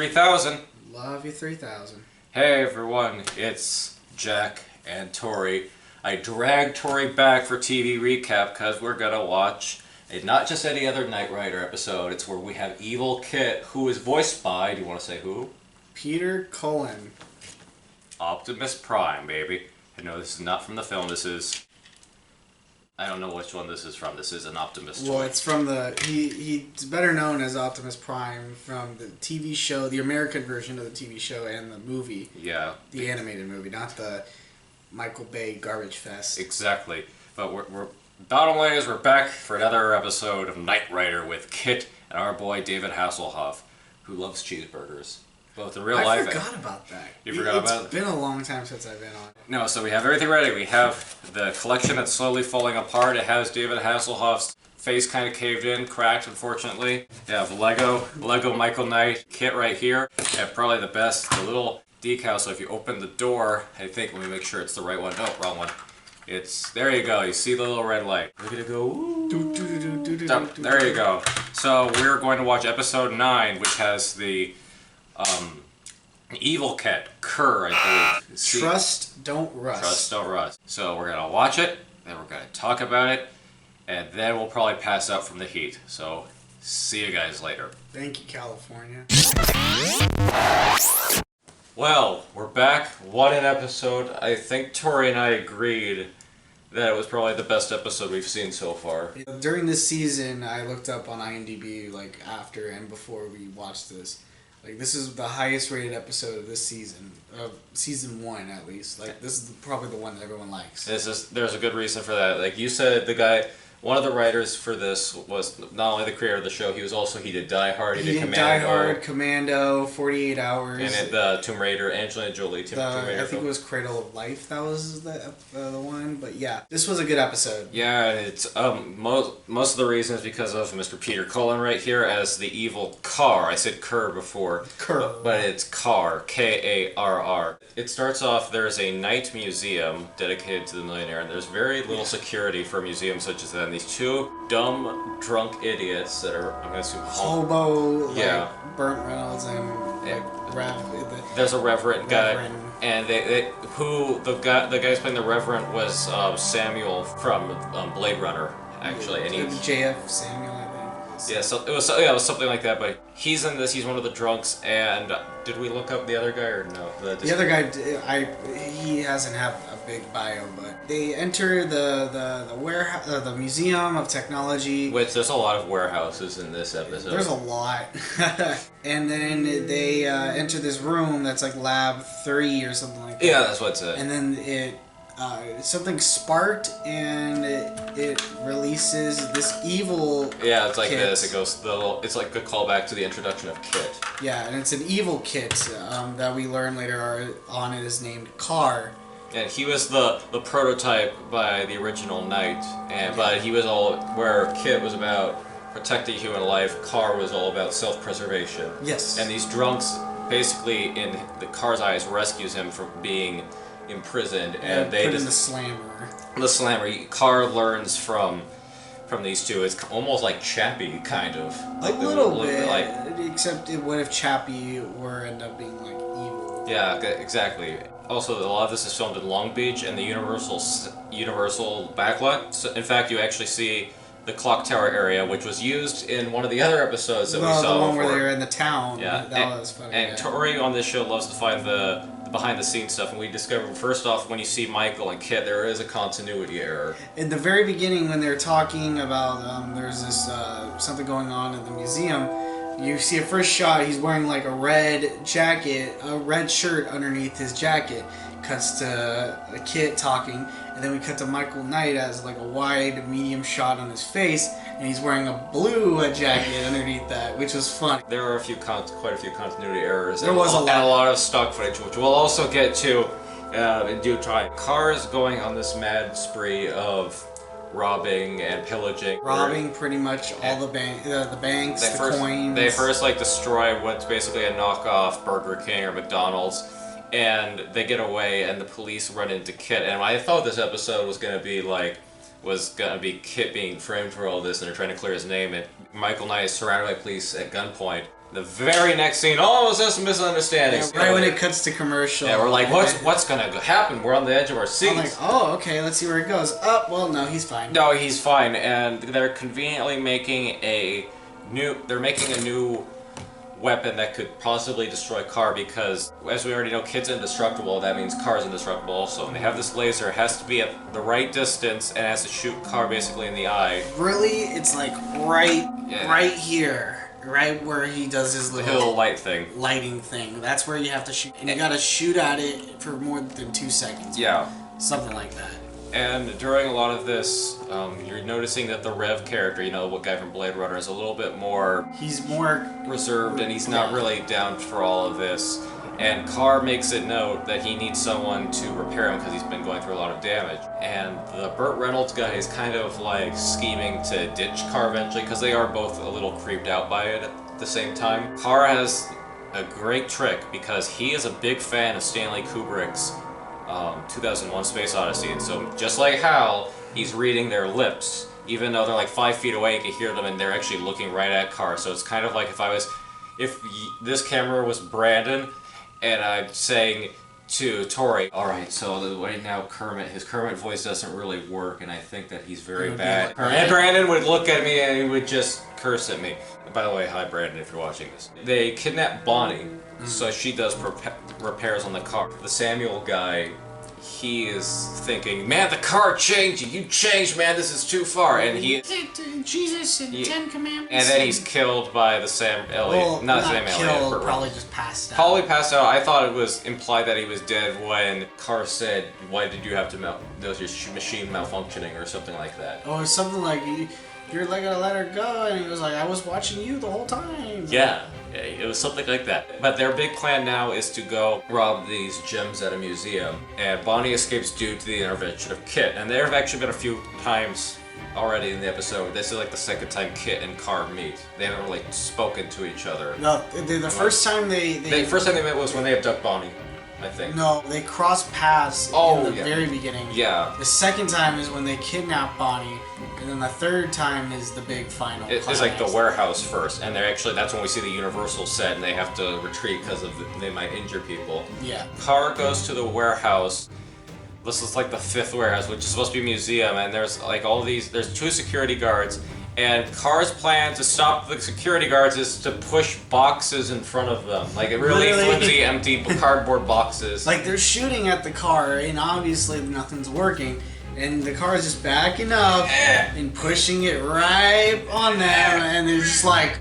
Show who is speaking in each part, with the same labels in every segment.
Speaker 1: 3000.
Speaker 2: Love you 3000.
Speaker 1: Hey everyone, it's Jack and Torey. I dragged Torey back for TV recap because we're gonna watch not just any other Knight Rider episode. It's where we have Evil K.I.T.T, who is voiced by, do you want to say who?
Speaker 2: Peter Cullen.
Speaker 1: Optimus Prime, baby. I know this is not from the film, this is... I don't know which one this is from. This is an Optimus toy.
Speaker 2: Well, it's from the... He's better known as Optimus Prime from the TV show, the American version of the TV show and the movie.
Speaker 1: Yeah.
Speaker 2: The animated movie, not the Michael Bay garbage fest.
Speaker 1: Exactly. But we're bottom line is we're back for another episode of Knight Rider with K.I.T.T and our boy David Hasselhoff, who loves cheeseburgers. Both in real life.
Speaker 2: I forgot about that.
Speaker 1: You forgot about it?
Speaker 2: It's been a long time since I've been on.
Speaker 1: No, so we have everything ready. We have the collection that's slowly falling apart. It has David Hasselhoff's face kind of caved in, cracked, unfortunately. You have Lego Michael Knight kit right here. And probably the best, the little decal. So if you open the door, I think, let me make sure it's the right one. No, wrong one. It's, there you go. You see the little red light. We're gonna go, ooh. There you go. So we're going to watch episode 9, which has the Evil K.I.T.T, K.A.R.R, I believe.
Speaker 2: Trust, don't rust.
Speaker 1: Trust, don't rust. So we're going to watch it, then we're going to talk about it, and then we'll probably pass out from the heat. So, see you guys later.
Speaker 2: Thank you, California.
Speaker 1: Well, we're back. What an episode. I think Torey and I agreed that it was probably the best episode we've seen so far.
Speaker 2: During this season, I looked up on IMDb, like, after and before we watched this. Like, this is the highest rated episode of this season, of season 1 at least. Like, this is probably the one that everyone likes.
Speaker 1: There's a good reason for that. Like you said, the guy, one of the writers for this was not only the creator of the show, he did Die Hard, he did Commando.
Speaker 2: Die Hard, Commando, 48 Hours.
Speaker 1: And the Tomb Raider, Angelina Jolie, Tomb Raider.
Speaker 2: I think it was Cradle of Life, that was the one. But yeah, this was a good episode.
Speaker 1: Yeah, it's most of the reason is because of Mr. Peter Cullen right here as the evil K.A.R.R. I said K.A.R.R before, but it's K.A.R.R, K-A.R.R. It starts off, there's a night museum dedicated to the millionaire, and there's very little security for museums such as that. And these two dumb, drunk idiots that are, I'm going to assume,
Speaker 2: hobo,
Speaker 1: yeah,
Speaker 2: like Burt Reynolds and
Speaker 1: there's a reverend guy, and the guy who's playing the reverend was Samuel from Blade Runner, actually, and he's
Speaker 2: J.F. Samuel, I think.
Speaker 1: Yeah, so it was something like that. But he's in this. He's one of the drunks. And did we look up the other guy or no?
Speaker 2: The other guy, he hasn't had a big bio, but they enter the warehouse, the Museum of Technology.
Speaker 1: Which there's a lot of warehouses in this episode.
Speaker 2: There's a lot, and then they enter this room that's like Lab 3 or something like that.
Speaker 1: Yeah, that's what's it.
Speaker 2: And then something sparked and it releases this evil.
Speaker 1: Yeah, it's like
Speaker 2: kit.
Speaker 1: this. It goes it's like a callback to the introduction of K.I.T.T.
Speaker 2: Yeah, and it's an evil K.I.T.T that we learn later on is named K.A.R.R.
Speaker 1: And he was the prototype by the original Knight, but he was all where K.I.T.T was about protecting human life. K.A.R.R was all about self-preservation.
Speaker 2: Yes.
Speaker 1: And these drunks, basically, in the K.A.R.R's eyes, rescues him from being imprisoned, and they
Speaker 2: put
Speaker 1: just
Speaker 2: in the slammer.
Speaker 1: The slammer. K.A.R.R learns from these two. It's almost like Chappie, kind of.
Speaker 2: Like a little bit, like, except what if Chappie were end up being like evil?
Speaker 1: Yeah, exactly. Also, a lot of this is filmed in Long Beach and the Universal backlot. So, in fact, you actually see the clock tower area, which was used in one of the other episodes that we saw.
Speaker 2: The one
Speaker 1: before.
Speaker 2: where they were in the town.
Speaker 1: Yeah,
Speaker 2: that was funny.
Speaker 1: And Torey on this show loves to find the behind-the-scenes stuff, and we discovered, first off, when you see Michael and K.I.T.T, there is a continuity error.
Speaker 2: In the very beginning, when they're talking about there's this something going on in the museum, you see a first shot, he's wearing like a red jacket, a red shirt underneath his jacket. Cuts to K.I.T.T talking, and then we cut to Michael Knight as like a wide, medium shot on his face, and he's wearing a blue jacket underneath that, which was fun.
Speaker 1: There are quite a few continuity errors.
Speaker 2: There was a lot.
Speaker 1: And a lot of stock footage, which we'll also get to in due time. K.A.R.R is going on this mad spree of robbing and pillaging.
Speaker 2: Robbing pretty much all the banks, the coins.
Speaker 1: They first like destroy what's basically a knockoff Burger King or McDonald's. And they get away, and the police run into K.I.T.T. And I thought this episode was gonna be K.I.T.T being framed for all this, and they're trying to clear his name. And Michael Knight is surrounded by police at gunpoint, The very next scene, almost has some misunderstandings.
Speaker 2: Yeah, right when it cuts to commercial.
Speaker 1: Yeah, we're like, what's gonna happen? We're on the edge of our seats.
Speaker 2: I'm like, oh, okay, let's see where it goes. Oh, well, no, he's fine.
Speaker 1: No, he's fine, and they're conveniently making a new weapon that could possibly destroy K.A.R.R because, as we already know, K.I.T.T's indestructible. That means K.A.R.R's indestructible also. And they have this laser. It has to be at the right distance and has to shoot K.A.R.R basically in the eye.
Speaker 2: Really, it's like right here. Right where he does his
Speaker 1: little light thing.
Speaker 2: Lighting thing. That's where you have to shoot. And you gotta shoot at it for more than 2 seconds.
Speaker 1: Yeah.
Speaker 2: Something like that.
Speaker 1: And during a lot of this, you're noticing that the Rev character, you know, what guy from Blade Runner, is a little bit more...
Speaker 2: He's more...
Speaker 1: reserved, and he's not really down for all of this. And K.A.R.R makes it note that he needs someone to repair him because he's been going through a lot of damage. And the Burt Reynolds guy is kind of like scheming to ditch K.A.R.R eventually because they are both a little creeped out by it at the same time. K.A.R.R has a great trick because he is a big fan of Stanley Kubrick's 2001 Space Odyssey, and so just like Hal, he's reading their lips. Even though they're like 5 feet away, you can hear them and they're actually looking right at K.A.R.R. So it's kind of like if this camera was Brandon and I'm saying to Torey, alright, so right now his Kermit voice doesn't really work and I think that he's very bad. And Brandon would look at me and he would just curse at me. By the way, hi Brandon if you're watching this. They kidnap Bonnie, so she does repairs on the car. The Samuel guy, he is thinking, man, the car changed, you changed, man, this is too far, and he...
Speaker 2: Jesus and 10 Commandments.
Speaker 1: And then he's killed by the Sam Elliott.
Speaker 2: Well,
Speaker 1: not
Speaker 2: Sam
Speaker 1: Elliott, but
Speaker 2: probably just passed out.
Speaker 1: Probably passed out. I thought it was implied that he was dead when K.A.R.R said, why did you have to does your machine malfunctioning or something like that.
Speaker 2: Or something like, you're like gonna let her go, and he was like, I was watching you the whole time.
Speaker 1: Yeah, it was something like that. But their big plan now is to go rob these gems at a museum, and Bonnie escapes due to the intervention of K.I.T.T. And there have actually been a few times already in the episode. This is like the second time K.I.T.T and K.A.R.R meet. They haven't really spoken to each other.
Speaker 2: No, the first time
Speaker 1: the first time they met was when they abduct Bonnie, I think.
Speaker 2: No, they cross paths in the very beginning.
Speaker 1: Yeah.
Speaker 2: The second time is when they kidnap Bonnie, and then the third time is the big final.
Speaker 1: It's like the warehouse first, and that's when we see the Universal set, and they have to retreat because they might injure people.
Speaker 2: Yeah.
Speaker 1: K.A.R.R goes to the warehouse. This is like the 5th warehouse, which is supposed to be a museum, and there's like there's 2 security guards, and K.A.R.R's plan to stop the security guards is to push boxes in front of them. Like, really flimsy, empty cardboard boxes.
Speaker 2: Like, they're shooting at the car, and obviously nothing's working, and the car is just backing up and pushing it right on them, and they're just like,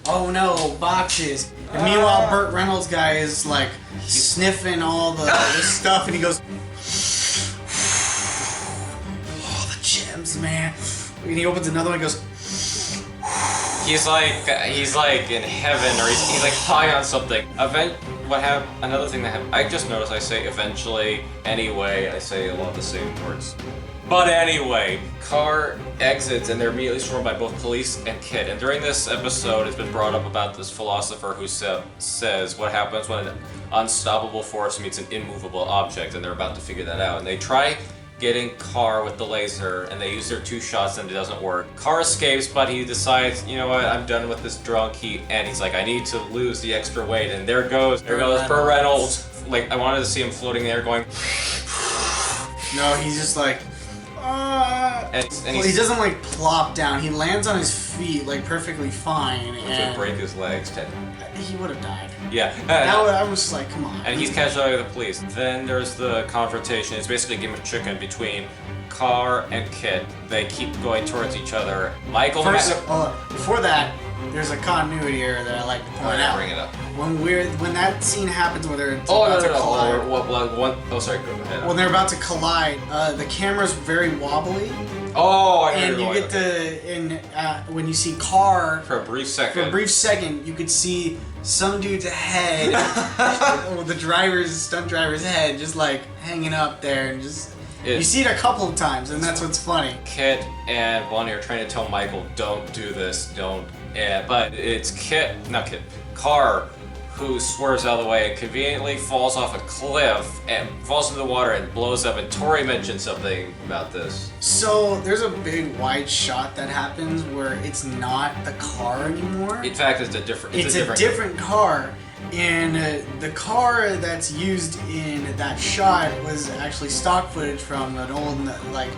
Speaker 2: oh no, boxes. And meanwhile, Burt Reynolds guy is like sniffing all the stuff, and he goes, oh, the gems, man. And he opens another one and goes,
Speaker 1: He's like in heaven, or he's like high on something. Another thing that happened, I just noticed I say eventually, anyway, I say a lot of the same words. But anyway, K.A.R.R exits and they're immediately surrounded by both police and K.I.T.T. And during this episode, it's been brought up about this philosopher who says what happens when an unstoppable force meets an immovable object, and they're about to figure that out. And they try getting K.A.R.R with the laser, and they use their 2 shots and it doesn't work. K.A.R.R escapes, but he decides, you know what, I'm done with this drunk and he's like, I need to lose the extra weight, and there goes Burt Reynolds. Like, I wanted to see him floating there going...
Speaker 2: No, he's just like...
Speaker 1: And
Speaker 2: he doesn't like plop down, he lands on his feet like perfectly fine.
Speaker 1: Which would break his legs,
Speaker 2: he would have died.
Speaker 1: Yeah.
Speaker 2: I was just like, come on.
Speaker 1: And he's catched by the police. Then there's the confrontation. It's basically a game of chicken between K.A.R.R and K.I.T.T. They keep going towards each other.
Speaker 2: Before that, there's a continuity error that I like to point out.
Speaker 1: Bring it up.
Speaker 2: When that scene happens where they're about to collide.
Speaker 1: Sorry, go ahead.
Speaker 2: When they're about to collide, the camera's very wobbly.
Speaker 1: Oh, I
Speaker 2: and you get when you see K.A.R.R
Speaker 1: for a brief second,
Speaker 2: you could see some dude's head, the stunt driver's head, just like hanging up there, and you see it a couple of times, and that's what's funny.
Speaker 1: K.I.T.T and Bonnie are trying to tell Michael, don't do this, don't. But it's K.A.R.R who swerves out of the way and conveniently falls off a cliff and falls into the water and blows up. And Torey mentioned something about this.
Speaker 2: So there's a big wide shot that happens where it's not the car anymore.
Speaker 1: In fact, it's a different.
Speaker 2: It's a different car. And the car that's used in that shot was actually stock footage from an old, like,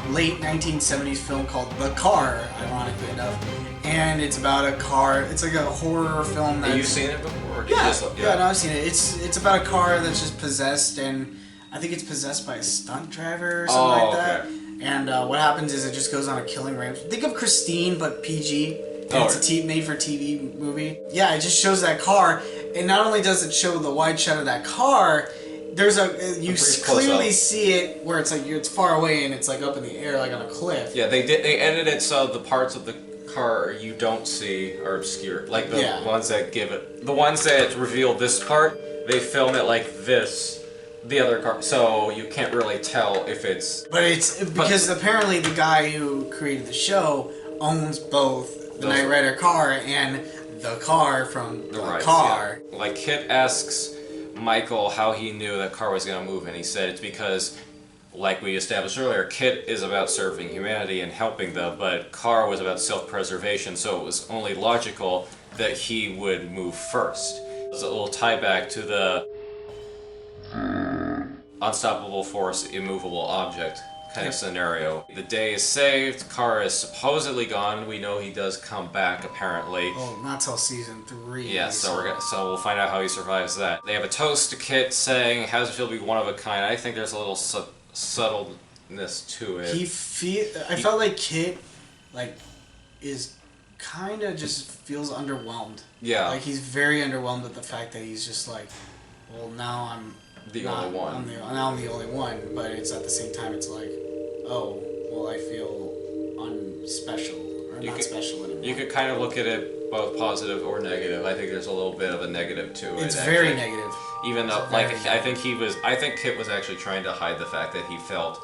Speaker 2: late 1970s film called K.A.R.R, ironically enough. And it's about a car. It's like a horror film.
Speaker 1: Have you seen it before?
Speaker 2: Yeah, no, I've seen it. It's about a car that's just possessed, and I think it's possessed by a stunt driver or something like that. And what happens is it just goes on a killing rampage. Think of Christine, but PG. It's a made-for-TV movie. Yeah, it just shows that car, and not only does it show the wide shot of that car, there's you clearly see it where it's like it's far away and it's like up in the air, like on a cliff.
Speaker 1: Yeah, they edited it so the parts of the car you don't see are obscure, like the ones that the ones that reveal this part, they film it like this. The other car, so you can't really tell if it's.
Speaker 2: But it's because apparently the guy who created the show owns both the Knight Rider car and the car from the K.A.R.R.
Speaker 1: Yeah. Like Kit asks Michael how he knew that car was going to move, and he said it's because, like we established earlier, Kit is about serving humanity and helping them, but K.A.R.R was about self-preservation, so it was only logical that he would move first. There's a little tie back to the unstoppable force, immovable object kind of scenario. The day is saved, K.A.R.R is supposedly gone. We know he does come back apparently.
Speaker 2: Oh, not till season 3.
Speaker 1: Yeah, so we'll find out how he survives that. They have a toast to Kit saying, "How does it feel to be one of a kind?" I think there's a little subtleness to it.
Speaker 2: I felt like Kit, like, is kind of just feels underwhelmed.
Speaker 1: Yeah.
Speaker 2: Like he's very underwhelmed at the fact that he's just like, well, now I'm
Speaker 1: the only one.
Speaker 2: Now I'm the only one, but it's at the same time it's like, oh, well, I feel unspecial or not special anymore.
Speaker 1: You could kind of look at it both positive or negative. I think there's a little bit of a negative to it.
Speaker 2: It's very negative.
Speaker 1: Even though, like, I think Kit was actually trying to hide the fact that he felt,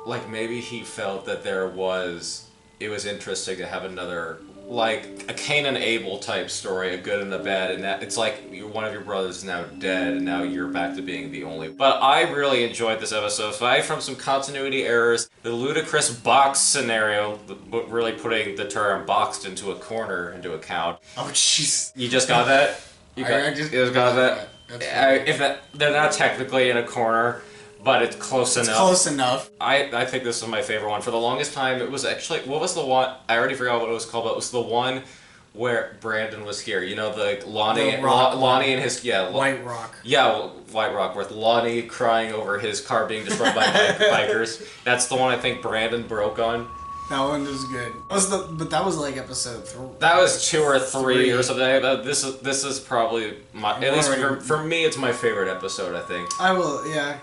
Speaker 1: like maybe he felt that it was interesting to have another, like a Cain and Abel type story, a good and a bad, and that it's like one of your brothers is now dead, and now you're back to being the only. But I really enjoyed this episode. Aside from some continuity errors, the ludicrous box scenario, really putting the term "boxed" into a corner into account.
Speaker 2: Oh jeez!
Speaker 1: You just got that? You just got that? They're not technically in a corner. But it's close enough. It's
Speaker 2: close enough.
Speaker 1: I think this was my favorite one. For the longest time, it was actually... What was the one... I already forgot what it was called, but it was the one where Brandon was here. You know, the Lonnie and his... Yeah,
Speaker 2: White Rock.
Speaker 1: Yeah, White Rock, with Lonnie crying over his car being destroyed by bikers. That's the one I think Brandon broke on.
Speaker 2: That one was good. But that was like episode 3.
Speaker 1: That was 2 or 3 or something. This is probably at least for me, it's my favorite episode. I think.
Speaker 2: I will, yeah.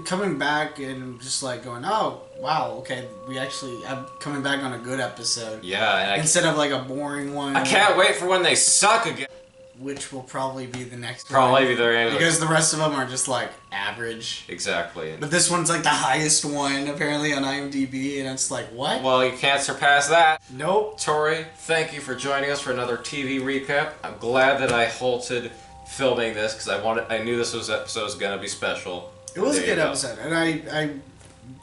Speaker 2: Coming back and just like going, oh wow, okay, I'm coming back on a good episode.
Speaker 1: Yeah, and
Speaker 2: instead of like a boring one.
Speaker 1: I can't wait for when they suck again.
Speaker 2: Which will probably be the next one.
Speaker 1: Probably be the end.
Speaker 2: Because the rest of them are just like average.
Speaker 1: Exactly.
Speaker 2: But this one's like the highest one apparently on IMDb, and it's like, what?
Speaker 1: Well, you can't surpass that.
Speaker 2: Nope.
Speaker 1: Torey, thank you for joining us for another TV recap. I'm glad that I halted filming this because I knew this episode was gonna be special.
Speaker 2: It was a good episode, and I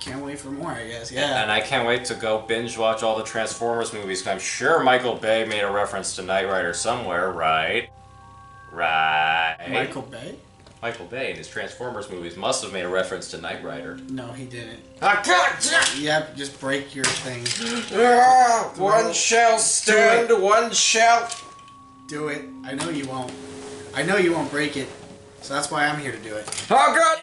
Speaker 2: can't wait for more, I guess. Yeah.
Speaker 1: And I can't wait to go binge watch all the Transformers movies. I'm sure Michael Bay made a reference to Knight Rider somewhere, right? Right.
Speaker 2: Michael Bay?
Speaker 1: Michael Bay in his Transformers movies must have made a reference to Knight Rider.
Speaker 2: No, he didn't.
Speaker 1: I can't!
Speaker 2: Yep, just break your thing.
Speaker 1: One shall stand, one shall...
Speaker 2: Do it. I know you won't. I know you won't break it, so that's why I'm here to do it.
Speaker 1: Oh, God!